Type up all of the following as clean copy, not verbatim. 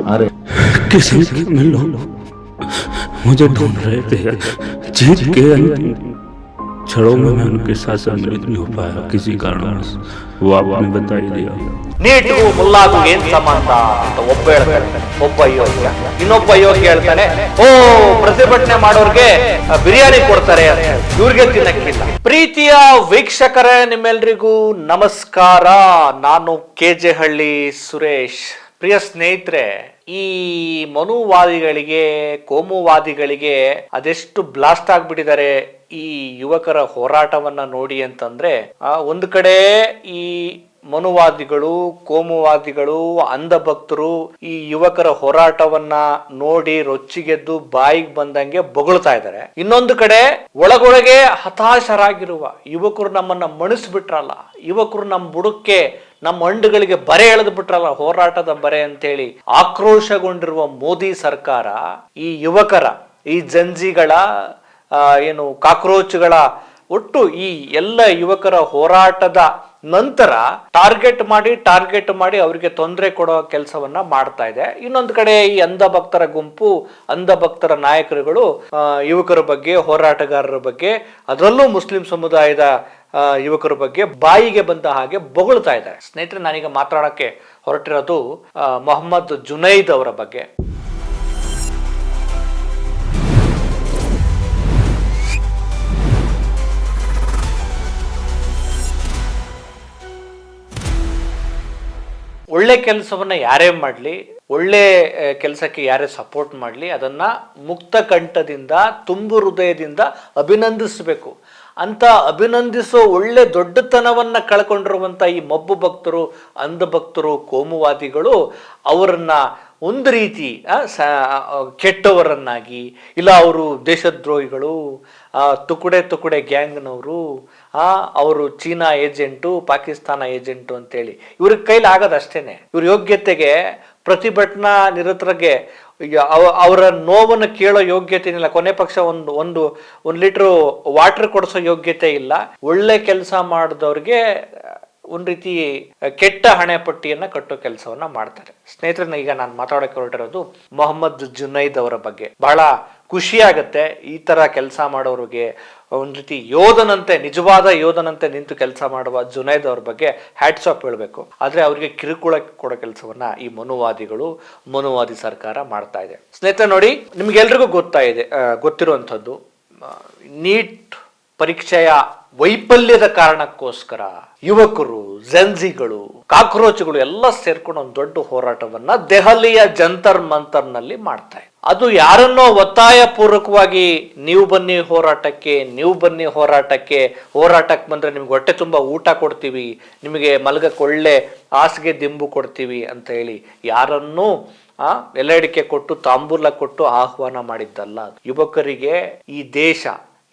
आ रहे किसी में लो मुझे ढूंढ रहे थे। जीत के क्षणों में मैं उनके साथ सम्मिलित नहीं हो पाया किसी कारणवश। वो आपने बता ही दिया। ನೀಟ್ಗೂ ಮುಲ್ಲಾಗೂ ಏನ್ ಸಂಬಂಧ ಅಂತ ಒಬ್ಬ ಹೇಳ್ತಾನೆ, ಒಬ್ಬ ಯೋಗ್ಯ. ಇನ್ನೊಬ್ಬ ಯೋಗ್ಯ ಹೇಳ್ತಾನೆ, ಓ ಪ್ರತಿಭಟನೆ ಮಾಡೋರ್ಗೆ ಬಿರಿಯಾನಿ ಕೊಡ್ತಾರೆ, ಇವ್ರಿಗೆ ತಿನ್ನಕ್ಕಿಲ್ಲ. ಪ್ರೀತಿಯ ವೀಕ್ಷಕರೇ, ನಿಮ್ಮೆಲ್ರಿಗೂ ನಮಸ್ಕಾರ. ನಾನು ಕೆಜೆಹಳ್ಳಿ ಸುರೇಶ್. ಪ್ರಿಯ ಸ್ನೇಹಿತರೆ, ಈ ಮನುವಾದಿಗಳಿಗೆ, ಕೋಮುವಾದಿಗಳಿಗೆ ಅದೆಷ್ಟು ಬ್ಲಾಸ್ಟ್ ಆಗ್ಬಿಟ್ಟಿದ್ದಾರೆ ಈ ಯುವಕರ ಹೋರಾಟವನ್ನ ನೋಡಿ ಅಂತಂದ್ರೆ, ಒಂದು ಕಡೆ ಈ ಮನುವಾದಿಗಳು, ಕೋಮುವಾದಿಗಳು, ಅಂಧ ಭಕ್ತರು ಈ ಯುವಕರ ಹೋರಾಟವನ್ನ ನೋಡಿ ರೊಚ್ಚಿಗೆದ್ದು ಬಾಯಿಗೆ ಬಂದಂಗೆ ಬೊಗಳ್ತಾ ಇದ್ದಾರೆ. ಇನ್ನೊಂದು ಕಡೆ ಒಳಗೊಳಗೆ ಹತಾಶರಾಗಿರುವ ಯುವಕರು ನಮ್ಮನ್ನ ಮಣಿಸ್ಬಿಟ್ರಲ್ಲ, ಯುವಕರು ನಮ್ಮ ಬುಡಕ್ಕೆ, ನಮ್ಮ ಹಂಡುಗಳಿಗೆ ಬರೆ ಎಳೆದು ಬಿಟ್ರಲ್ಲ, ಹೋರಾಟದ ಬರೆ ಅಂತೇಳಿ ಆಕ್ರೋಶಗೊಂಡಿರುವ ಮೋದಿ ಸರ್ಕಾರ ಈ ಯುವಕರ, ಈ ಜಂಜಿಗಳ, ಏನು ಕಾಕ್ರೋಚ್ಗಳ, ಒಟ್ಟು ಈ ಎಲ್ಲ ಯುವಕರ ಹೋರಾಟದ ನಂತರ ಟಾರ್ಗೆಟ್ ಮಾಡಿ ಅವರಿಗೆ ತೊಂದರೆ ಕೊಡೋ ಕೆಲಸವನ್ನ ಮಾಡ್ತಾ ಇದೆ. ಇನ್ನೊಂದು ಕಡೆ ಈ ಅಂಧ ಭಕ್ತರ ಗುಂಪು, ಅಂಧ ಭಕ್ತರ ನಾಯಕರುಗಳು ಯುವಕರ ಬಗ್ಗೆ, ಹೋರಾಟಗಾರರ ಬಗ್ಗೆ, ಅದರಲ್ಲೂ ಮುಸ್ಲಿಂ ಸಮುದಾಯದ ಯುವಕರ ಬಗ್ಗೆ ಬಾಯಿಗೆ ಬಂದ ಹಾಗೆ ಬೊಗಳ್ತಾ ಇದ್ದಾರೆ. ಸ್ನೇಹಿತರೆ, ನಾನೀಗ ಮಾತಾಡಕ್ಕೆ ಹೊರಟಿರೋದು ಮೊಹಮ್ಮದ್ ಜುನೈದ್ ಅವರ ಬಗ್ಗೆ. ಒಳ್ಳೆ ಕೆಲಸವನ್ನ ಯಾರೇ ಮಾಡಲಿ, ಒಳ್ಳೆ ಕೆಲಸಕ್ಕೆ ಯಾರೇ ಸಪೋರ್ಟ್ ಮಾಡಲಿ, ಅದನ್ನ ಮುಕ್ತ ಕಂಠದಿಂದ, ತುಂಬು ಹೃದಯದಿಂದ ಅಭಿನಂದಿಸಬೇಕು. ಅಂತ ಅಭಿನಂದಿಸೋ ಒಳ್ಳೆ ದೊಡ್ಡತನವನ್ನ ಕಳ್ಕೊಂಡಿರುವಂತ ಈ ಮಬ್ಬು ಭಕ್ತರು, ಅಂಧ ಭಕ್ತರು, ಕೋಮುವಾದಿಗಳು ಅವರನ್ನ ಒಂದು ರೀತಿ ಕೆಟ್ಟವರನ್ನಾಗಿ, ಇಲ್ಲ ಅವರು ದೇಶದ್ರೋಹಿಗಳು, ತುಕುಡೆ ಗ್ಯಾಂಗ್ನವರು, ಅವರು ಚೀನಾ ಏಜೆಂಟು, ಪಾಕಿಸ್ತಾನ ಏಜೆಂಟು ಅಂತೇಳಿ ಇವ್ರಿಗೆ ಕೈಲಿ ಆಗೋದಷ್ಟೇನೆ. ಇವ್ರ ಯೋಗ್ಯತೆಗೆ, ಪ್ರತಿಭಟನಾ ನಿರತರಿಗೆ ಅವರ ನೋವನ್ನು ಕೇಳೋ ಯೋಗ್ಯತೆ ಇಲ್ಲ. ಕೊನೆ ಪಕ್ಷ ಒಂದು ಲೀಟರ್ ವಾಟರ್ ಕೊಡಿಸೋ ಯೋಗ್ಯತೆ ಇಲ್ಲ. ಒಳ್ಳೆ ಕೆಲಸ ಮಾಡಿದವ್ರಿಗೆ ಒಂದ್ ರೀತಿ ಕೆಟ್ಟ ಹಣೆ ಪಟ್ಟಿಯನ್ನ ಕಟ್ಟೋ ಕೆಲಸವನ್ನ ಮಾಡ್ತಾರೆ. ಸ್ನೇಹಿತರನ್ನ ಈಗ ನಾನು ಮಾತಾಡಕ್ಕೆ ಹೊರಟಿರೋದು ಮೊಹಮ್ಮದ್ ಜುನೈದ್ ಅವರ ಬಗ್ಗೆ. ಬಹಳ ಖುಷಿ ಆಗತ್ತೆ ಈ ತರ ಕೆಲಸ ಮಾಡೋರಿಗೆ, ಒಂದ್ ರೀತಿ ಯೋಧನಂತೆ, ನಿಜವಾದ ಯೋಧನಂತೆ ನಿಂತು ಕೆಲಸ ಮಾಡುವ ಜುನೈದ್ ಅವ್ರ ಬಗ್ಗೆ ಹ್ಯಾಟ್ಸ್ ಆಫ್ ಹೇಳ್ಬೇಕು. ಆದ್ರೆ ಅವ್ರಿಗೆ ಕಿರುಕುಳ ಕೊಡೋ ಕೆಲಸವನ್ನ ಈ ಮನುವಾದಿ ಸರ್ಕಾರ ಮಾಡ್ತಾ ಇದೆ. ಸ್ನೇಹಿತರೆ ನೋಡಿ, ನಿಮ್ಗೆಲ್ರಿಗೂ ಗೊತ್ತಿರುವಂಥದ್ದು, ನೀಟ್ ಪರೀಕ್ಷೆಯ ವೈಫಲ್ಯದ ಕಾರಣಕ್ಕೋಸ್ಕರ ಯುವಕರು, ಜಂಜಿಗಳು, ಕಾಕ್ರೋಚ್ಗಳು ಎಲ್ಲ ಸೇರ್ಕೊಂಡು ಒಂದು ದೊಡ್ಡ ಹೋರಾಟವನ್ನ ದೆಹಲಿಯ ಜಂತರ್ ಮಂತರ್ನಲ್ಲಿ ಮಾಡ್ತಾ ಇದೆ. ಅದು ಯಾರನ್ನೋ ಒತ್ತಾಯ ಪೂರ್ವಕವಾಗಿ ನೀವು ಬನ್ನಿ ಹೋರಾಟಕ್ಕೆ ಬಂದ್ರೆ ನಿಮ್ಗೆ ಹೊಟ್ಟೆ ತುಂಬಾ ಊಟ ಕೊಡ್ತೀವಿ, ನಿಮಗೆ ಮಲಗಕ್ಕೆ ಒಳ್ಳೆ ಹಾಸಿಗೆ ದಿಂಬು ಕೊಡ್ತೀವಿ ಅಂತ ಹೇಳಿ ಯಾರನ್ನೂ ಎಲೆಡಿಕೆ ಕೊಟ್ಟು, ತಾಂಬೂಲ ಕೊಟ್ಟು ಆಹ್ವಾನ ಮಾಡಿದ್ದಲ್ಲ. ಯುವಕರಿಗೆ,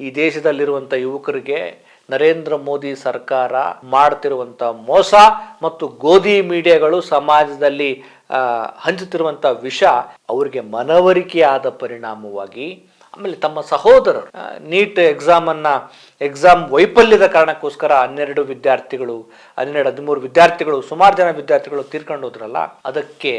ಈ ದೇಶದಲ್ಲಿರುವಂತ ಯುವಕರಿಗೆ ನರೇಂದ್ರ ಮೋದಿ ಸರ್ಕಾರ ಮಾಡ್ತಿರುವಂತ ಮೋಸ ಮತ್ತು ಗೋಧಿ ಮೀಡಿಯಾಗಳು ಸಮಾಜದಲ್ಲಿ ಹಂಚುತ್ತಿರುವಂತ ವಿಷ ಅವರಿಗೆ ಮನವರಿಕೆಯಾದ ಪರಿಣಾಮವಾಗಿ, ಆಮೇಲೆ ತಮ್ಮ ಸಹೋದರರು ನೀಟ್ ಎಕ್ಸಾಮ್ ವೈಫಲ್ಯದ ಕಾರಣಕ್ಕೋಸ್ಕರ 13 ವಿದ್ಯಾರ್ಥಿಗಳು, ಸುಮಾರು ಜನ ವಿದ್ಯಾರ್ಥಿಗಳು ತೀರ್ಕೊಂಡು ಹೋದ್ರಲ್ಲ, ಅದಕ್ಕೆ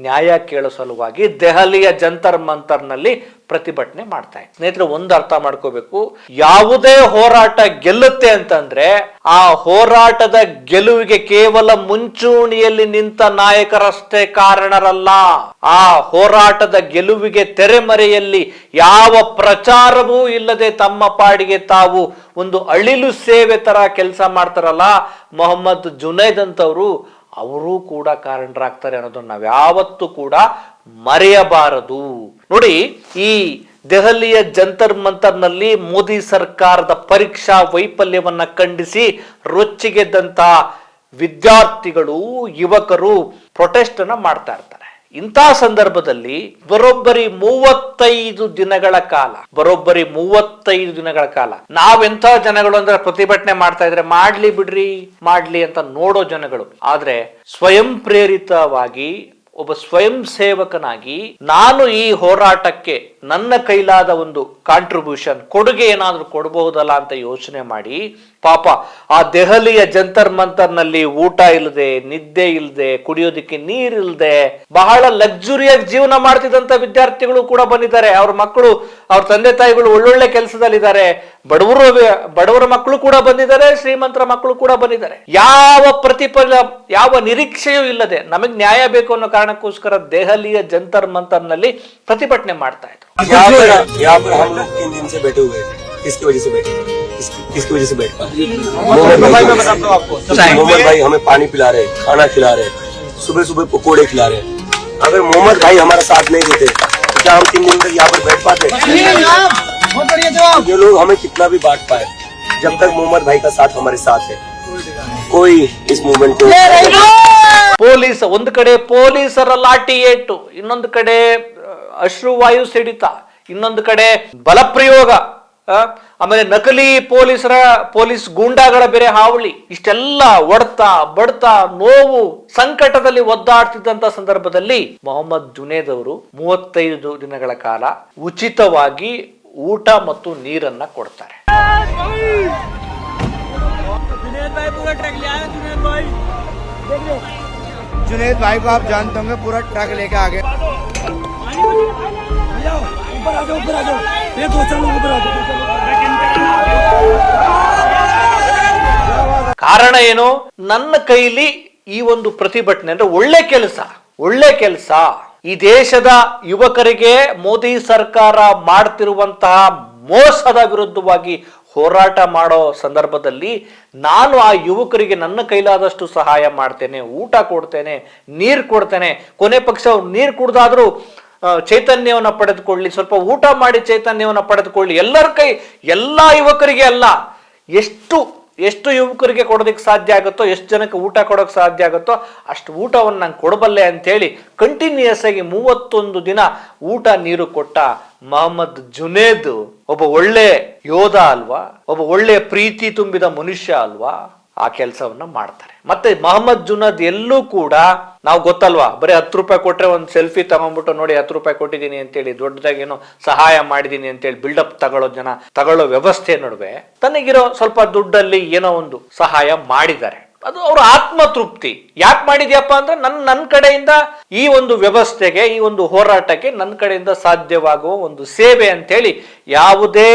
ನ್ಯಾಯ ಕೇಳೋ ಸಲುವಾಗಿ ದೆಹಲಿಯ ಜಂತರ್ ಮಂತರ್ನಲ್ಲಿ ಪ್ರತಿಭಟನೆ ಮಾಡ್ತಾ ಇದೆ. ಸ್ನೇಹಿತರೆ, ಒಂದು ಅರ್ಥ ಮಾಡ್ಕೋಬೇಕು, ಯಾವುದೇ ಹೋರಾಟ ಗೆಲ್ಲುತ್ತೆ ಅಂತಂದ್ರೆ ಆ ಹೋರಾಟದ ಗೆಲುವಿಗೆ ಕೇವಲ ಮುಂಚೂಣಿಯಲ್ಲಿ ನಿಂತ ನಾಯಕರಷ್ಟೇ ಕಾರಣರಲ್ಲ. ಆ ಹೋರಾಟದ ಗೆಲುವಿಗೆ ತೆರೆಮರೆಯಲ್ಲಿ ಯಾವ ಪ್ರಚಾರವೂ ಇಲ್ಲದೆ ತಮ್ಮ ಪಾಡಿಗೆ ತಾವು ಒಂದು ಅಳಿಲು ಸೇವೆ ತರ ಕೆಲಸ ಮಾಡ್ತಾರಲ್ಲ ಮೊಹಮ್ಮದ್ ಜುನೈದ್ ಅಂತವರು, ಅವರೂ ಕೂಡ ಕಾರಣರಾಗ್ತಾರೆ ಅನ್ನೋದನ್ನ ನಾವ್ಯಾವತ್ತೂ ಕೂಡ ಮರೆಯಬಾರದು. ನೋಡಿ, ಈ ದೆಹಲಿಯ ಜಂತರ್ ಮಂತರ್ನಲ್ಲಿ ಮೋದಿ ಸರ್ಕಾರದ ಪರೀಕ್ಷಾ ವೈಫಲ್ಯವನ್ನ ಖಂಡಿಸಿ ರೊಚ್ಚಿಗೆದ್ದಂತ ವಿದ್ಯಾರ್ಥಿಗಳು, ಯುವಕರು ಪ್ರೊಟೆಸ್ಟ್ ಅನ್ನ ಮಾಡ್ತಾ ಇರ್ತಾರೆ. ಇಂಥ ಸಂದರ್ಭದಲ್ಲಿ ಬರೋಬ್ಬರಿ 35 ದಿನಗಳ ಕಾಲ ನಾವೆಂಥ ಜನಗಳು ಅಂದ್ರೆ, ಪ್ರತಿಭಟನೆ ಮಾಡ್ತಾ ಇದ್ರೆ ಮಾಡ್ಲಿ ಅಂತ ನೋಡೋ ಜನಗಳು. ಆದ್ರೆ ಸ್ವಯಂ ಪ್ರೇರಿತವಾಗಿ ಒಬ್ಬ ಸ್ವಯಂ ಸೇವಕನಾಗಿ ನಾನು ಈ ಹೋರಾಟಕ್ಕೆ ನನ್ನ ಕೈಲಾದ ಒಂದು ಕಾಂಟ್ರಿಬ್ಯೂಷನ್ ಕೊಡುಗೆ ಏನಾದ್ರೂ ಕೊಡಬಹುದಲ್ಲ ಅಂತ ಯೋಚನೆ ಮಾಡಿ ಪಾಪ ಆ ದೆಹಲಿಯ ಜಂತರ್ ಮಂತರ್ನಲ್ಲಿ ಊಟ ಇಲ್ಲದೆ, ನಿದ್ದೆ ಇಲ್ಲದೆ, ಕುಡಿಯೋದಕ್ಕೆ ನೀರಿಲ್ಲದೆ ಬಹಳ ಲಕ್ಸುರಿಯಾಗಿ ಜೀವನ ಮಾಡ್ತಿದ್ದಂತ ವಿದ್ಯಾರ್ಥಿಗಳು ಕೂಡ ಬಂದಿದ್ದಾರೆ. ಅವ್ರ ಮಕ್ಕಳು, ಅವ್ರ ತಂದೆ ತಾಯಿಗಳು ಒಳ್ಳೊಳ್ಳೆ ಕೆಲಸದಲ್ಲಿದ್ದಾರೆ. ಬಡವರ ಮಕ್ಕಳು ಕೂಡ ಬಂದಿದ್ದಾರೆ, ಶ್ರೀಮಂತರ ಮಕ್ಕಳು ಕೂಡ ಬಂದಿದ್ದಾರೆ. ಯಾವ ಪ್ರತಿಫಲ, ಯಾವ ನಿರೀಕ್ಷೆಯೂ ಇಲ್ಲದೆ ನಮಗೆ ನ್ಯಾಯ ಬೇಕು ಅನ್ನೋ ಕಾರಣಕ್ಕೋಸ್ಕರ ದೆಹಲಿಯ ಜಂತರ್ ಮಂತರ್ನಲ್ಲಿ ಪ್ರತಿಭಟನೆ ಮಾಡ್ತಾ ಇದ್ರು. यहाँ पर हम लोग 3 दिन से बैठे हुए हैं। किसकी वजह से बैठे? किसकी वजह से बैठ पाए? मोहम्मद भाई हमें पानी पिला रहे, खाना खिला रहे, सुबह सुबह पकोड़े खिला रहे। अगर मोहम्मद भाई हमारा साथ नहीं देते तो क्या हम 3 दिन तक यहाँ पर बैठ पाते? ये लोग हमें कितना भी बांट पाए, जब तक मोहम्मद भाई का साथ हमारे साथ है, कोई इस मूवमेंट को ಪೊಲೀಸ್ ಒಂದು ಕಡೆ ಪೊಲೀಸರ ಲಾಠಿ ಏಟು, ಇನ್ನೊಂದು ಕಡೆ ಅಶ್ರುವಾಯು ಸಿಡಿತ, ಇನ್ನೊಂದು ಕಡೆ ಬಲಪ್ರಯೋಗ, ಆಮೇಲೆ ನಕಲಿ ಪೊಲೀಸ್ ಗೂಂಡಾಗಳ ಬೇರೆ ಹಾವಳಿ, ಇಷ್ಟೆಲ್ಲ ಹೊಡ್ತಾ ಬಡ್ತಾ ನೋವು ಸಂಕಟದಲ್ಲಿ ಒದ್ದಾಡ್ತಿದ್ದಂತ ಸಂದರ್ಭದಲ್ಲಿ ಮೊಹಮ್ಮದ್ ಜುನೇದ್ ಅವರು 35 ದಿನಗಳ ಕಾಲ ಉಚಿತವಾಗಿ ಊಟ ಮತ್ತು ನೀರನ್ನ ಕೊಡ್ತಾರೆ. जुनेद भाई को आप जानते होंगे, पूरा ट्रक लेके आ गए। ಕಾರಣ ಏನು? ನನ್ನ ಕೈಲಿ ಈ ಒಂದು ಪ್ರತಿಭಟನೆ ಅಂದ್ರೆ ಒಳ್ಳೆ ಕೆಲಸ ಈ ದೇಶದ ಯುವಕರಿಗೆ ಮೋದಿ ಸರ್ಕಾರ ಮಾಡ್ತಿರುವಂತಹ ಮೋಸದ ವಿರುದ್ಧವಾಗಿ ಹೋರಾಟ ಮಾಡೋ ಸಂದರ್ಭದಲ್ಲಿ ನಾನು ಆ ಯುವಕರಿಗೆ ನನ್ನ ಕೈಲಾದಷ್ಟು ಸಹಾಯ ಮಾಡ್ತೇನೆ, ಊಟ ಕೊಡ್ತೇನೆ, ನೀರು ಕೊಡ್ತೇನೆ. ಕೊನೆ ಪಕ್ಷ ಅವ್ರು ನೀರು ಕುಡ್ದಾದ್ರೂ ಚೈತನ್ಯವನ್ನ ಪಡೆದುಕೊಳ್ಳಿ, ಸ್ವಲ್ಪ ಊಟ ಮಾಡಿ ಚೈತನ್ಯವನ್ನ ಪಡೆದುಕೊಳ್ಳಿ. ಎಲ್ಲಾ ಯುವಕರಿಗೆ ಅಲ್ಲ, ಎಷ್ಟು ಯುವಕರಿಗೆ ಕೊಡೋದಕ್ಕೆ ಸಾಧ್ಯ ಆಗುತ್ತೋ, ಎಷ್ಟು ಜನಕ್ಕೆ ಊಟ ಕೊಡೋಕೆ ಸಾಧ್ಯ ಆಗುತ್ತೋ ಅಷ್ಟು ಊಟವನ್ನು ನಾನು ಕೊಡಬಲ್ಲೆ ಅಂತೇಳಿ ಕಂಟಿನ್ಯೂಯಸ್ ಆಗಿ 31 ದಿನ ಊಟ ನೀರು ಕೊಟ್ಟ ಮೊಹಮ್ಮದ್ ಜುನೇದ್ ಒಬ್ಬ ಒಳ್ಳೆ ಯೋಧ ಅಲ್ವಾ, ಒಬ್ಬ ಒಳ್ಳೆ ಪ್ರೀತಿ ತುಂಬಿದ ಮನುಷ್ಯ ಅಲ್ವಾ? ಆ ಕೆಲಸವನ್ನ ಮಾಡ್ತಾರೆ. ಮತ್ತೆ ಮೊಹಮ್ಮದ್ ಜುನೇದ್ ಎಲ್ಲೂ ಕೂಡ ನಾವು ಗೊತ್ತಲ್ವಾ, ಬರೀ 10 ರೂಪಾಯಿ ಕೊಟ್ರೆ ಒಂದು ಸೆಲ್ಫಿ ತಗೊಂಡ್ಬಿಟ್ಟು ನೋಡಿ 10 ರೂಪಾಯಿ ಕೊಟ್ಟಿದ್ದೀನಿ ಅಂತೇಳಿ ದೊಡ್ಡದಾಗೇನೋ ಸಹಾಯ ಮಾಡಿದೀನಿ ಅಂತೇಳಿ ಬಿಲ್ಡಪ್ ತಗೊಳ್ಳೋ ವ್ಯವಸ್ಥೆ ನಡುವೆ ತನಗಿರೋ ಸ್ವಲ್ಪ ದುಡ್ಡಲ್ಲಿ ಏನೋ ಒಂದು ಸಹಾಯ ಮಾಡಿದ್ದಾರೆ. ಅದು ಅವ್ರ ಆತ್ಮತೃಪ್ತಿ. ಯಾಕೆ ಮಾಡಿದ್ಯಪ್ಪ ಅಂದ್ರೆ ನನ್ನ ಕಡೆಯಿಂದ ಈ ಒಂದು ವ್ಯವಸ್ಥೆಗೆ, ಈ ಒಂದು ಹೋರಾಟಕ್ಕೆ ನನ್ನ ಕಡೆಯಿಂದ ಸಾಧ್ಯವಾಗುವ ಒಂದು ಸೇವೆ ಅಂತೇಳಿ ಯಾವುದೇ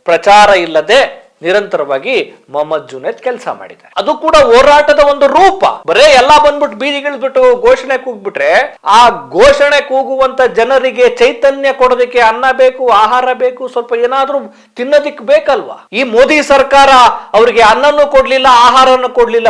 ಪ್ರಚಾರ ಇಲ್ಲದೆ ನಿರಂತರವಾಗಿ ಮೊಹಮ್ಮದ್ ಜುನೇದ್ ಕೆಲಸ ಮಾಡಿದ್ದಾರೆ. ಅದು ಕೂಡ ಹೋರಾಟದ ಒಂದು ರೂಪ. ಬರೇ ಎಲ್ಲಾ ಬಂದ್ಬಿಟ್ಟು ಬೀದಿಗಿಳಿದ್ಬಿಟ್ಟು ಘೋಷಣೆ ಕೂಗ್ಬಿಟ್ರೆ ಆ ಘೋಷಣೆ ಕೂಗುವಂತ ಜನರಿಗೆ ಚೈತನ್ಯ ಕೊಡೋದಕ್ಕೆ ಅನ್ನ ಬೇಕು, ಆಹಾರ ಬೇಕು, ಸ್ವಲ್ಪ ಏನಾದ್ರೂ ತಿನ್ನೋದಿಕ್ ಬೇಕಲ್ವಾ? ಈ ಮೋದಿ ಸರ್ಕಾರ ಅವ್ರಿಗೆ ಅನ್ನನೂ ಕೊಡ್ಲಿಲ್ಲ, ಆಹಾರನೂ ಕೊಡ್ಲಿಲ್ಲ,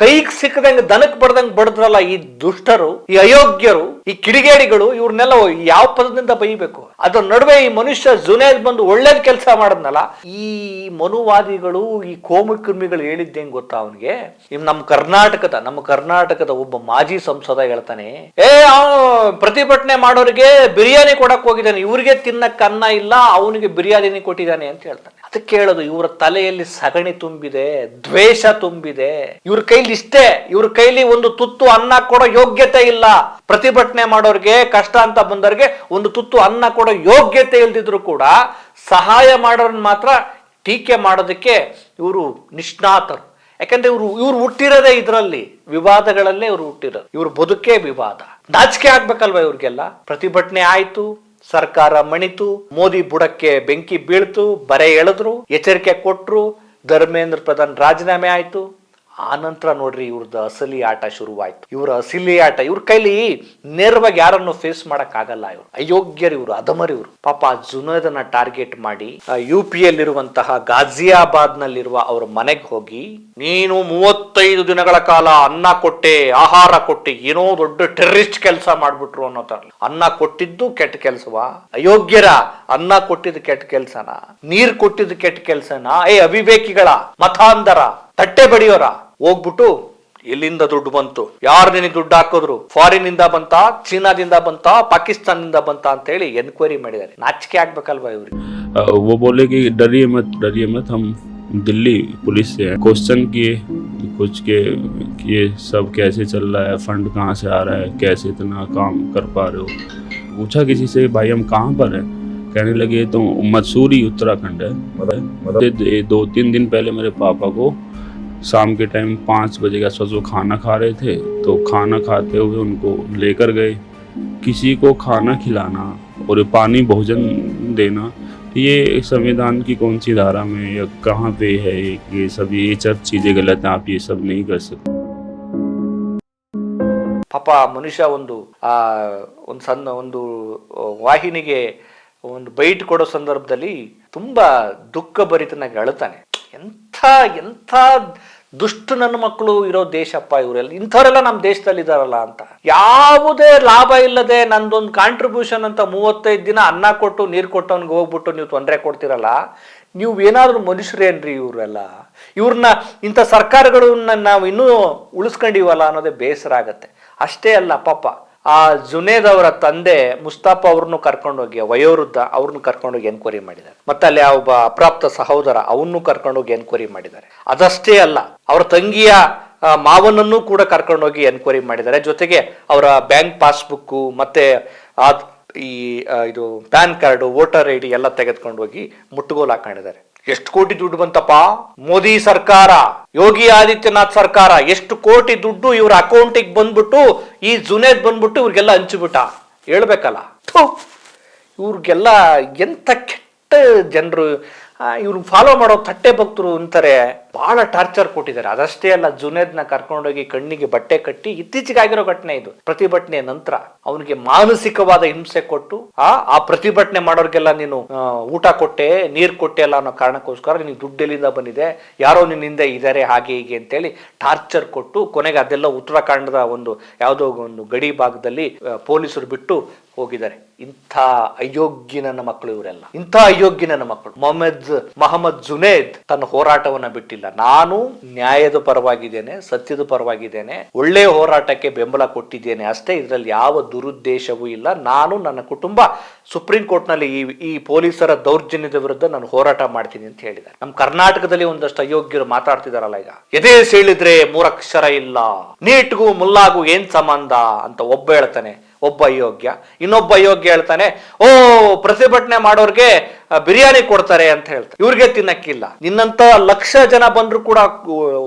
ಕೈಗೆ ಸಿಕ್ಕದಂಗೆ ದನಕ್ ಬಡ್ದಂಗ್ ಬಡದ್ರಲ್ಲ ಈ ದುಷ್ಟರು, ಈ ಅಯೋಗ್ಯರು, ಈ ಕಿಡಿಗೇಡಿಗಳು, ಇವ್ರನ್ನೆಲ್ಲ ಯಾವ ಪದದಿಂದ ಬೈಬೇಕು? ಅದ್ರ ನಡುವೆ ಈ ಮನುಷ್ಯ ಜುನೇದ್ ಬಂದು ಒಳ್ಳೇದ್ ಕೆಲಸ ಮಾಡದ್ನಲ್ಲ. ಈ ಮನುವಾದಿಗಳು, ಈ ಕೋಮುಕರ್ಮಿಗಳು ಹೇಳಿದ್ದೇನ್ ಗೊತ್ತಾ ಅವನಿಗೆ? ನಮ್ಮ ಕರ್ನಾಟಕದ ಒಬ್ಬ ಮಾಜಿ ಸಂಸದ ಹೇಳ್ತಾನೆ, ಪ್ರತಿಭಟನೆ ಮಾಡೋರಿಗೆ ಬಿರಿಯಾನಿ ಕೊಡಕ್ ಹೋಗಿದ್ದಾನೆ, ಇವ್ರಿಗೆ ತಿನ್ನಕ್ ಅನ್ನ ಇಲ್ಲ, ಅವನಿಗೆ ಬಿರಿಯಾನಿ ಕೊಟ್ಟಿದ್ದಾನೆ ಅಂತ ಹೇಳ್ತಾನೆ. ಅದಕ್ಕೆ ಹೇಳೋದು, ಇವರ ತಲೆಯಲ್ಲಿ ಸಗಣಿ ತುಂಬಿದೆ, ದ್ವೇಷ ತುಂಬಿದೆ. ಇವ್ರ ಕೈಲಿ ಒಂದು ತುತ್ತು ಅನ್ನ ಕೊಡೋ ಯೋಗ್ಯತೆ ಇಲ್ಲ. ಪ್ರತಿಭಟನೆ ಮಾಡೋರ್ಗೆ, ಕಷ್ಟ ಅಂತ ಬಂದವ್ರಿಗೆ ಒಂದು ತುತ್ತು ಅನ್ನ ಕೊಡೋ ಯೋಗ್ಯತೆ ಇಲ್ದಿದ್ರು ಕೂಡ ಸಹಾಯ ಮಾಡೋರನ್ನ ಮಾತ್ರ ಟೀಕೆ ಮಾಡೋದಕ್ಕೆ ಇವರು ನಿಷ್ಣಾತರು. ಯಾಕಂದ್ರೆ ಇವ್ರು ಹುಟ್ಟಿರೋದೇ ಇದರಲ್ಲಿ, ವಿವಾದಗಳಲ್ಲೇ ಇವ್ರು ಹುಟ್ಟಿರೋದು. ಇವ್ರ ಬದುಕೇ ವಿವಾದ. ನಾಚಿಕೆ ಆಗ್ಬೇಕಲ್ವಾ ಇವ್ರಿಗೆಲ್ಲ? ಪ್ರತಿಭಟನೆ ಆಯ್ತು, ಸರ್ಕಾರ ಮಣಿತು, ಮೋದಿ ಬುಡಕ್ಕೆ ಬೆಂಕಿ ಬೀಳ್ತು, ಬರೆ ಎಳೆದ್ರು, ಎಚ್ಚರಿಕೆ ಕೊಟ್ರು, ಧರ್ಮೇಂದ್ರ ಪ್ರಧಾನ್ ರಾಜೀನಾಮೆ ಆಯ್ತು. ಆ ನಂತರ ನೋಡ್ರಿ ಇವ್ರದ್ದು ಅಸಲಿ ಆಟ ಶುರುವಾಯ್ತು. ಇವ್ರ ಕೈಲಿ ನೇರವಾಗಿ ಯಾರನ್ನು ಫೇಸ್ ಮಾಡಕ್ ಆಗಲ್ಲ. ಇವ್ರು ಅಯೋಗ್ಯರು, ಇವ್ರು ಅಧಮರಿವ್ರು. ಪಾಪ ಜುನೇದನ್ನ ಟಾರ್ಗೆಟ್ ಮಾಡಿ UP ಯಲ್ಲಿರುವಂತಹ ಗಾಜಿಯಾಬಾದ್ ನಲ್ಲಿರುವ ಅವ್ರ ಮನೆಗೆ ಹೋಗಿ, ನೀನು 35 ದಿನಗಳ ಕಾಲ ಅನ್ನ ಕೊಟ್ಟೆ, ಆಹಾರ ಕೊಟ್ಟೆ, ಏನೋ ದೊಡ್ಡ ಟೆರರಿಸ್ಟ್ ಕೆಲಸ ಮಾಡ್ಬಿಟ್ರು ಅನ್ನೋ ತರ. ಅನ್ನ ಕೊಟ್ಟಿದ್ದು ಕೆಟ್ಟ ಕೆಲ್ಸವಾ? ಅಯೋಗ್ಯರ ಅನ್ನ ಕೊಟ್ಟಿದ್ದು ಕೆಟ್ಟ ಕೆಲ್ಸನ? ನೀರ್ ಕೊಟ್ಟಿದ್ದು ಕೆಟ್ಟ ಕೆಲ್ಸನ? ಅವಿವೇಕಿಗಳ, ಮತಾಂಧರ, ತಟ್ಟೆ ಬಡಿಯೋರ ಹೋಗ್ಬಿಟ್ಟು ಎಲ್ಲಿಂದ ದುಡ್ಡು ಬಂತು, ಯಾರು ನಿನಗೆ ದುಡ್ಡು ಹಾಕಿದ್ರು, ಫಾರಿನ್ ಇಂದ ಬಂತ, ಚೀನಾದಿಂದ ಬಂತ, ಪಾಕಿಸ್ತಾನದಿಂದ ಬಂತ ಅಂತ ಹೇಳಿ ಎನ್ಕ್ವೈರಿ ಮಾಡಿದ್ದಾರೆ. ನಾಚಿಕೆ ಆಗ್ಬೇಕಲ್ವಾ ಇವ್ರಿಗೆ? वो बोले कि डरिए मत, हम दिल्ली पुलिस से क्वेश्चन किए कुछ के ये सब कैसे चल रहा है, फंड कहाँ से आ रहा है, कैसे इतना काम कर पा रहे हो। पूछा किसी से भाई हम कहाँ पर हैं, कहने लगे तो मसूरी उत्तराखंड है। मतलब 2-3 दिन पहले मेरे पापा को शाम के टाइम 5 बजे के आसपास वो खाना खा रहे थे, तो खाना खाते हुए उनको लेकर गए। किसी को खाना खिलाना और पानी भोजन देना ये संविधान की कौन सी धारा में या कहाँ पे है, ये सब चीज़ें गलत हैं, आप ये सब नहीं कर सकते। ಪಾಪ ಮನುಷ್ಯ ಒಂದು ಸಣ್ಣ ಒಂದು ವಾಹಿನಿಗೆ ಒಂದು ಬೈಟ್ ಕೊಡೋ ಸಂದರ್ಭದಲ್ಲಿ ತುಂಬಾ ದುಃಖ ಭರಿತನಾಗಿ ಅಳುತ್ತಾನೆ. ಎಂಥ ಎಂಥ ದುಷ್ಟ ನನ್ನ ಮಕ್ಕಳು ಇರೋ ದೇಶಪ್ಪ ಇವರೆಲ್ಲ, ಇಂಥವರೆಲ್ಲ ನಮ್ಮ ದೇಶದಲ್ಲಿ ಇದಾರಲ್ಲ ಅಂತ. ಯಾವುದೇ ಲಾಭ ಇಲ್ಲದೆ ನಂದೊಂದು ಕಾಂಟ್ರಿಬ್ಯೂಷನ್ ಅಂತ 35 ದಿನ ಅನ್ನ ಕೊಟ್ಟು ನೀರು ಕೊಟ್ಟವನ್ಗೆ ಹೋಗ್ಬಿಟ್ಟು ನೀವು ತೊಂದರೆ ಕೊಡ್ತಿರಲ್ಲ, ನೀವು ಏನಾದ್ರೂ ಮನುಷ್ಯರೇನ್ರಿ ಇವರೆಲ್ಲ? ಇವ್ರನ್ನ ಇಂಥ ಸರ್ಕಾರಗಳನ್ನ ನಾವು ಇನ್ನೂ ಉಳಿಸ್ಕೊಂಡಿವಲ್ಲ ಅನ್ನೋದೇ ಬೇಸರ ಆಗತ್ತೆ. ಅಷ್ಟೇ ಅಲ್ಲ, ಪಾಪ ಆ ಜುನೇದ್ ಅವರ ತಂದೆ ಮುಸ್ತಾಫಾ ಅವ್ರನ್ನು ಕರ್ಕೊಂಡೋಗಿ, ವಯೋವೃದ್ಧ ಅವ್ರನ್ನು ಕರ್ಕೊಂಡೋಗಿ ಎನ್ಕ್ವೈರಿ ಮಾಡಿದ್ದಾರೆ. ಮತ್ತೆ ಅಲ್ಲಿ ಒಬ್ಬ ಅಪ್ರಾಪ್ತ ಸಹೋದರ ಅವನ್ನೂ ಕರ್ಕೊಂಡೋಗಿ ಎನ್ಕ್ವೈರಿ ಮಾಡಿದ್ದಾರೆ. ಅದಷ್ಟೇ ಅಲ್ಲ, ಅವರ ತಂಗಿಯ ಮಾವನನ್ನು ಕೂಡ ಕರ್ಕೊಂಡೋಗಿ ಎನ್ಕ್ವೈರಿ ಮಾಡಿದ್ದಾರೆ. ಜೊತೆಗೆ ಅವರ ಬ್ಯಾಂಕ್ ಪಾಸ್ಬುಕ್ ಮತ್ತೆ ಇದು ಪ್ಯಾನ್ ಕಾರ್ಡ್, ವೋಟರ್ ಐಡಿ ಎಲ್ಲ ತೆಗೆದುಕೊಂಡು ಹೋಗಿ ಮುಟ್ಟುಗೋಲು ಹಾಕೊಂಡಿದ್ದಾರೆ. ಎಷ್ಟು ಕೋಟಿ ದುಡ್ಡು ಬಂತಪ್ಪ? ಮೋದಿ ಸರ್ಕಾರ, ಯೋಗಿ ಆದಿತ್ಯನಾಥ್ ಸರ್ಕಾರ ಎಷ್ಟು ಕೋಟಿ ದುಡ್ಡು ಇವ್ರ ಅಕೌಂಟಿಗೆ ಬಂದ್ಬಿಟ್ಟು ಈ ಜುನೇದ್ ಬಂದ್ಬಿಟ್ಟು ಇವ್ರಿಗೆಲ್ಲ ಹಂಚಿಬಿಟ್ಟ. ಹೇಳ್ಬೇಕಲ್ಲ, ಇವ್ರಿಗೆಲ್ಲ ಎಂತ ಕೆಟ್ಟ ಜನರು. ಇವ್ರು ಫಾಲೋ ಮಾಡೋ ತಟ್ಟೆ ಭಕ್ತರು ಅಂತಾರೆ. ಬಹಳ ಟಾರ್ಚರ್ ಕೊಟ್ಟಿದ್ದಾರೆ. ಅದಷ್ಟೇ ಅಲ್ಲ, ಜುನೇದ್ನ ಕರ್ಕೊಂಡೋಗಿ ಕಣ್ಣಿಗೆ ಬಟ್ಟೆ ಕಟ್ಟಿ, ಇತ್ತೀಚೆಗೆ ಆಗಿರೋ ಘಟನೆ ಇದು, ಪ್ರತಿಭಟನೆ ನಂತರ ಅವನಿಗೆ ಮಾನಸಿಕವಾದ ಹಿಂಸೆ ಕೊಟ್ಟು ಆ ಪ್ರತಿಭಟನೆ ಮಾಡೋರ್ಗೆಲ್ಲ ನೀನು ಊಟ ಕೊಟ್ಟೆ, ನೀರ್ ಕೊಟ್ಟೆ ಅಲ್ಲ ಅನ್ನೋ ಕಾರಣಕ್ಕೋಸ್ಕರ ನಿನಗೆ ದುಡ್ಡು ಎಲ್ಲಿಂದ ಬಂದಿದೆ, ಯಾರೋ ನಿನ್ನಿಂದ ಇದಾರೆ, ಹಾಗೆ ಹೀಗೆ ಅಂತೇಳಿ ಟಾರ್ಚರ್ ಕೊಟ್ಟು ಕೊನೆಗೆ ಅದೆಲ್ಲ ಉತ್ತರಾಖಂಡದ ಒಂದು ಯಾವುದೋ ಒಂದು ಗಡಿ ಭಾಗದಲ್ಲಿ ಪೊಲೀಸರು ಬಿಟ್ಟು ಹೋಗಿದ್ದಾರೆ. ಇಂಥ ಅಯೋಗ್ಯ ನನ್ನ ಮಕ್ಕಳು ಇವರೆಲ್ಲ, ಇಂಥ ಅಯೋಗ್ಯ ನನ್ನ ಮಕ್ಕಳು. ಮೊಹಮ್ಮದ್ ಜುನೇದ್ ತನ್ನ ಹೋರಾಟವನ್ನ ಬಿಟ್ಟಿಲ್ಲ. ನಾನು ನ್ಯಾಯದ ಪರವಾಗಿದ್ದೇನೆ, ಸತ್ಯದ ಪರವಾಗಿದ್ದೇನೆ, ಒಳ್ಳೆ ಹೋರಾಟಕ್ಕೆ ಬೆಂಬಲ ಕೊಟ್ಟಿದ್ದೇನೆ ಅಷ್ಟೇ. ಇದರಲ್ಲಿ ಯಾವ ದುರುದ್ದೇಶವೂ ಇಲ್ಲ. ನಾನು ನನ್ನ ಕುಟುಂಬ ಸುಪ್ರೀಂ ಕೋರ್ಟ್ ನಲ್ಲಿ ಈ ಪೊಲೀಸರ ದೌರ್ಜನ್ಯದ ವಿರುದ್ಧ ನಾನು ಹೋರಾಟ ಮಾಡ್ತೀನಿ ಅಂತ ಹೇಳಿದ್ದಾರೆ. ನಮ್ಮ ಕರ್ನಾಟಕದಲ್ಲಿ ಒಂದಷ್ಟು ಅಯೋಗ್ಯರು ಮಾತಾಡ್ತಿದಾರಲ್ಲ ಈಗ, ಎದೆ ಸೀಳಿದ್ರೆ 3 ಅಕ್ಷರ ಇಲ್ಲ, ನೀಟ್ಗೂ ಮುಲ್ಲಾಗೂ ಏನ್ ಸಂಬಂಧ ಅಂತ ಒಬ್ಬ ಹೇಳ್ತಾನೆ, ಒಬ್ಬ ಅಯೋಗ್ಯ. ಇನ್ನೊಬ್ಬ ಅಯೋಗ್ಯ ಹೇಳ್ತಾನೆ, ಓ ಪ್ರತಿಭಟನೆ ಮಾಡೋರ್ಗೆ ಬಿರಿಯಾನಿ ಕೊಡ್ತಾರೆ ಅಂತ ಹೇಳ್ತಾರೆ. ಇವ್ರಿಗೆ ತಿನ್ನಕ್ಕಿಲ್ಲ. ನಿನ್ನಂತ 1,00,000 ಜನ ಬಂದ್ರು ಕೂಡ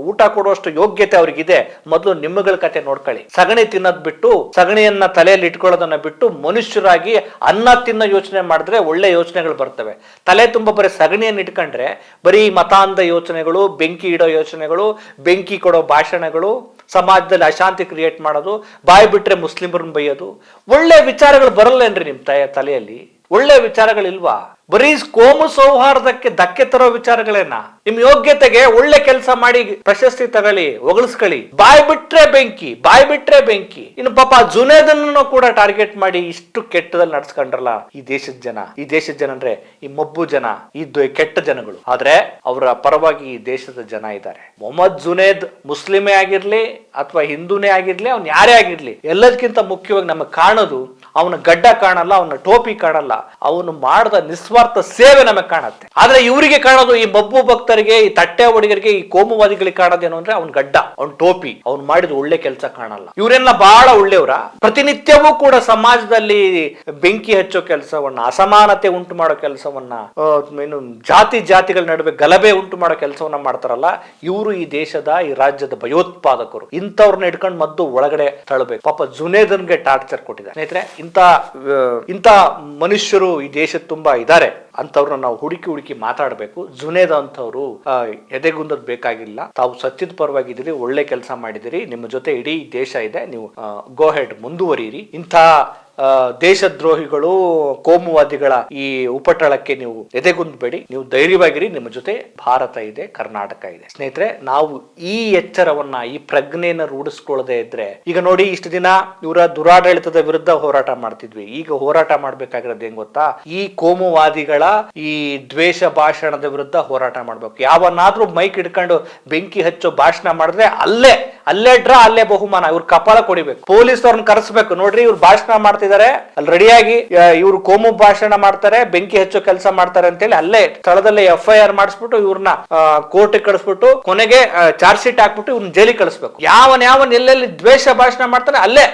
ಊಟ ಕೊಡುವಷ್ಟು ಯೋಗ್ಯತೆ ಅವ್ರಿಗಿದೆ. ಮೊದಲು ನಿಮ್ಮಗಳ ಕತೆ ನೋಡ್ಕೊಳ್ಳಿ. ಸಗಣಿ ತಿನ್ನೋದ್ ಬಿಟ್ಟು, ಸಗಣಿಯನ್ನ ತಲೆಯಲ್ಲಿ ಇಟ್ಕೊಳ್ಳೋದನ್ನ ಬಿಟ್ಟು ಮನುಷ್ಯರಾಗಿ ಅನ್ನ ತಿನ್ನೋ ಯೋಚನೆ ಮಾಡಿದ್ರೆ ಒಳ್ಳೆ ಯೋಚನೆಗಳು ಬರ್ತವೆ. ತಲೆ ತುಂಬಾ ಬರೀ ಸಗಣಿಯನ್ನು ಇಟ್ಕೊಂಡ್ರೆ ಬರೀ ಮತಾಂಧ ಯೋಚನೆಗಳು, ಬೆಂಕಿ ಇಡೋ ಯೋಚನೆಗಳು, ಬೆಂಕಿ ಕೊಡೋ ಭಾಷಣಗಳು, ಸಮಾಜದಲ್ಲಿ ಅಶಾಂತಿ ಕ್ರಿಯೇಟ್ ಮಾಡೋದು, ಬಾಯಿ ಬಿಟ್ರೆ ಮುಸ್ಲಿಮರನ್ನ ಬೈಯೋದು, ಒಳ್ಳೆ ವಿಚಾರಗಳು ಬರಲ್ಲೇನ್ರಿ ನಿಮ್ ತಲೆಯಲ್ಲಿ? ಒಳ್ಳೆ ವಿಚಾರಗಳಿಲ್ವಾ? ಬರೀ ಕೋಮು ಸೌಹಾರ್ದಕ್ಕೆ ಧಕ್ಕೆ ತರೋ ವಿಚಾರಗಳೇನ? ನಿಮ್ ಯೋಗ್ಯತೆಗೆ ಒಳ್ಳೆ ಕೆಲಸ ಮಾಡಿ ಪ್ರಶಸ್ತಿ ತಗೊಳ್ಳಿ, ಹೊಗಳಿಸ್ಕೊಳ್ಳಿ. ಬಾಯ್ ಬಿಟ್ರೆ ಬೆಂಕಿ, ಬಾಯ್ ಬಿಟ್ರೆ ಬೆಂಕಿ. ಇನ್ನು ಪಾಪ ಜುನೇದನ್ನು ಕೂಡ ಟಾರ್ಗೆಟ್ ಮಾಡಿ ಇಷ್ಟು ಕೆಟ್ಟದಲ್ಲಿ ನಡ್ಸ್ಕೊಂಡ್ರಲ್ಲ ಈ ದೇಶದ ಜನ. ಈ ದೇಶದ ಜನ ಅಂದ್ರೆ ಈ ಮಬ್ಬು ಜನ, ಈ ಕೆಟ್ಟ ಜನಗಳು. ಆದ್ರೆ ಅವರ ಪರವಾಗಿ ಈ ದೇಶದ ಜನ ಇದ್ದಾರೆ. ಮೊಹಮ್ಮದ್ ಜುನೇದ್ ಮುಸ್ಲಿಮೇ ಆಗಿರ್ಲಿ ಅಥವಾ ಹಿಂದೂನೇ ಆಗಿರ್ಲಿ, ಅವ್ನು ಯಾರೇ ಆಗಿರ್ಲಿ, ಎಲ್ಲದಕ್ಕಿಂತ ಮುಖ್ಯವಾಗಿ ನಮಗೆ ಕಾಣೋದು ಅವನ ಗಡ್ಡ ಕಾಣಲ್ಲ, ಅವನ ಟೋಪಿ ಕಾಣಲ್ಲ, ಅವನು ಮಾಡಿದ ನಿಸ್ವಾರ್ಥ ಸೇವೆ ನಮಗೆ ಕಾಣುತ್ತೆ. ಆದ್ರೆ ಇವರಿಗೆ ಕಾಣೋದು, ಈ ಮಬ್ಬು ಭಕ್ತರಿಗೆ, ಈ ತಟ್ಟೆ ಹುಡುಗರಿಗೆ, ಈ ಕೋಮುವಾದಿಗಳಿಗೆ ಕಾಣೋದೇನು ಅಂದ್ರೆ ಅವನ್ ಗಡ್ಡ, ಅವನ್ ಟೋಪಿ, ಅವ್ನು ಮಾಡಿದ ಒಳ್ಳೆ ಕೆಲಸ ಕಾಣಲ್ಲ. ಇವರೆಲ್ಲ ಬಹಳ ಒಳ್ಳೆಯವರ. ಪ್ರತಿನಿತ್ಯವೂ ಕೂಡ ಸಮಾಜದಲ್ಲಿ ಬೆಂಕಿ ಹಚ್ಚೋ ಕೆಲಸವನ್ನ, ಅಸಮಾನತೆ ಉಂಟು ಮಾಡೋ ಕೆಲಸವನ್ನ, ಜಾತಿಗಳ ನಡುವೆ ಗಲಭೆ ಉಂಟು ಮಾಡೋ ಕೆಲಸವನ್ನ ಮಾಡ್ತಾರಲ್ಲ, ಇವರು ಈ ದೇಶದ, ಈ ರಾಜ್ಯದ ಭಯೋತ್ಪಾದಕರು. ಇಂಥವ್ರನ್ನ ಇಟ್ಕೊಂಡು ಮದ್ದು ಒಳಗಡೆ ತಳ್ಳಬೇಕು. ಪಾಪ ಜುನೇದನ್ಗೆ ಟಾರ್ಚರ್ ಕೊಟ್ಟಿದ್ದಾರೆ. ಸ್ನೇಹಿತರೆ, ಇಂಥ ಮನುಷ್ಯರು ಈ ದೇಶದ ತುಂಬಾ ಇದ್ದಾರೆ. ಅಂತವ್ರನ್ನ ನಾವು ಹುಡುಕಿ ಮಾತಾಡಬೇಕು. ಜುನೇದ್ ಅಂತವ್ರು ಎದೆಗುಂದದ್ ಬೇಕಾಗಿಲ್ಲ. ತಾವು ಸತ್ಯದ ಪರವಾಗಿದ್ದೀರಿ, ಒಳ್ಳೆ ಕೆಲಸ ಮಾಡಿದಿರಿ, ನಿಮ್ಮ ಜೊತೆ ಇಡೀ ದೇಶ ಇದೆ, ನೀವು ಗೋ ಹೆಡ್ ಮುಂದುವರಿಯಿರಿ. ಇಂಥ ದೇಶದ್ರೋಹಿಗಳು, ಕೋಮುವಾದಿಗಳ ಈ ಉಪಟಳಕ್ಕೆ ನೀವು ಎದೆಗುಂದಬೇಡಿ. ನೀವು ಧೈರ್ಯವಾಗಿರಿ. ನಿಮ್ಮ ಜೊತೆ ಭಾರತ ಇದೆ, ಕರ್ನಾಟಕ ಇದೆ. ಸ್ನೇಹಿತರೆ, ನಾವು ಈ ಎಚ್ಚರವನ್ನ, ಈ ಪ್ರಜ್ಞೆಯನ್ನು ರೂಢಿಸ್ಕೊಳ್ಳದೆ ಇದ್ರೆ, ಈಗ ನೋಡಿ, ಇಷ್ಟು ದಿನ ಇವರ ದುರಾಡಳಿತದ ವಿರುದ್ಧ ಹೋರಾಟ ಮಾಡ್ತಿದ್ವಿ. ಈಗ ಹೋರಾಟ ಮಾಡ್ಬೇಕಾಗಿರೋದು ಏನ್ ಗೊತ್ತಾ? ಈ ಕೋಮುವಾದಿಗಳ ಈ ದ್ವೇಷ ಭಾಷಣದ ವಿರುದ್ಧ ಹೋರಾಟ ಮಾಡ್ಬೇಕು. ಯಾವನ್ನಾದ್ರೂ ಮೈಕ್ ಹಿಡ್ಕೊಂಡು ಬೆಂಕಿ ಹಚ್ಚೋ ಭಾಷಣ ಮಾಡಿದ್ರೆ ಅಲ್ಲೇ ಡ್ರಾ, ಅಲ್ಲೇ ಬಹುಮಾನ. ಇವ್ರ ಕಪಾಳ ಕೊಡಿಬೇಕು. ಪೊಲೀಸ್ ಅವ್ರನ್ನ ಕರೆಸ್ಬೇಕು. ನೋಡ್ರಿ, ಇವ್ರು ಭಾಷಣ ಮಾಡ್ತಿದ್ದಾರೆ, ಮಾಡಿದ್ದಾರೆ, ಅಲ್ಲಿ ರೆಡಿಯಾಗಿ ಇವ್ರು ಕೋಮು ಭಾಷಣ ಮಾಡ್ತಾರೆ, ಬೆಂಕಿ ಹಚ್ಚೋ ಕೆಲಸ ಮಾಡ್ತಾರೆ ಅಂತೇಳಿ ಅಲ್ಲೇ ಸ್ಥಳದಲ್ಲೇ FIR ಮಾಡಿಸ್ಬಿಟ್ಟು ಇವ್ರನ್ನ ಕೋರ್ಟ್ ಕಳಿಸ್ಬಿಟ್ಟು ಕೊನೆಗೆ ಚಾರ್ಜ್ ಶೀಟ್ ಹಾಕ್ಬಿಟ್ಟು ಇವ್ರನ್ನ ಜೈಲಿಗೆ ಕಳಿಸ್ಬೇಕು. ಯಾವನ್ ಎಲ್ಲೆಲ್ಲಿ ದ್ವೇಷ ಭಾಷಣ ಮಾಡ್ತಾನೆ ಅಲ್ಲೇ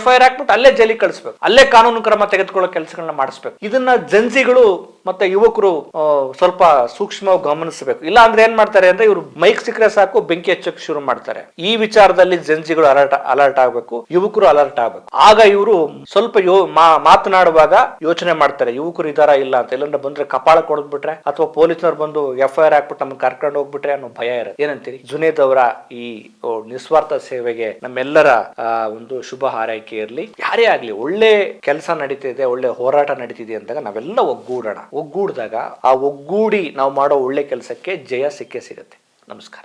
FIR ಹಾಕ್ಬಿಟ್ಟು ಅಲ್ಲೇ ಜೈಲಿಗೆ ಕಳಿಸ್ಬೇಕು, ಅಲ್ಲೇ ಕಾನೂನು ಕ್ರಮ ತೆಗೆದುಕೊಳ್ಳೋ ಕೆಲಸಗಳನ್ನ ಮಾಡಿಸ್ಬೇಕು. ಇದನ್ನ ಜನ್ಸಿಗಳು ಮತ್ತೆ ಯುವಕರು ಸ್ವಲ್ಪ ಸೂಕ್ಷ್ಮವಾಗಿ ಗಮನಿಸಬೇಕು. ಇಲ್ಲ ಅಂದ್ರೆ ಏನ್ ಮಾಡ್ತಾರೆ ಅಂದ್ರೆ ಇವ್ರು ಮೈಕ್ ಸಿಕ್ಕರೆ ಸಾಕು ಬೆಂಕಿ ಹಚ್ಚಕ್ಕೆ ಶುರು ಮಾಡ್ತಾರೆ. ಈ ವಿಚಾರದಲ್ಲಿ ಜನ್ಸಿಗಳು ಅಲರ್ಟ್ ಆಗ್ಬೇಕು, ಯುವಕರು ಅಲರ್ಟ್ ಆಗ್ಬೇಕು. ಆಗ ಇವರು ಸ್ವಲ್ಪ ಮಾತನಾಡುವಾಗ ಯೋಚನೆ ಮಾಡ್ತಾರೆ, ಯುವಕರು ಇದಾರ ಇಲ್ಲ ಅಂತ. ಇಲ್ಲಾಂದ್ರೆ ಬಂದ್ರೆ ಕಪಾಳ ಕೊಡ್ಬಿಟ್ರೆ ಅಥವಾ ಪೊಲೀಸ್ನವ್ರು ಬಂದು FIR ಹಾಕ್ಬಿಟ್ಟು ನಮ್ಗೆ ಕರ್ಕೊಂಡು ಹೋಗ್ಬಿಟ್ರೆ ಅನ್ನೋ ಭಯ ಇರುತ್ತೆ. ಏನಂತೀರಿ? ಜುನೇದ್ ಅವರ ಈ ನಿಸ್ವಾರ್ಥ ಸೇವೆಗೆ ನಮ್ಮೆಲ್ಲರ ಒಂದು ಶುಭ ಹಾರೈಕೆ ಇರಲಿ. ಯಾರೇ ಆಗ್ಲಿ, ಒಳ್ಳೆ ಕೆಲಸ ನಡೀತಿದೆ, ಒಳ್ಳೆ ಹೋರಾಟ ನಡೀತಿದೆ ಅಂದಾಗ ನಾವೆಲ್ಲ ಒಗ್ಗೂಡಿದಾಗ ಆ ಒಗ್ಗೂಡಿ ನಾವು ಮಾಡೋ ಒಳ್ಳೆ ಕೆಲಸಕ್ಕೆ ಜಯ ಸಿಕ್ಕೇ ಸಿಗುತ್ತೆ. ನಮಸ್ಕಾರ.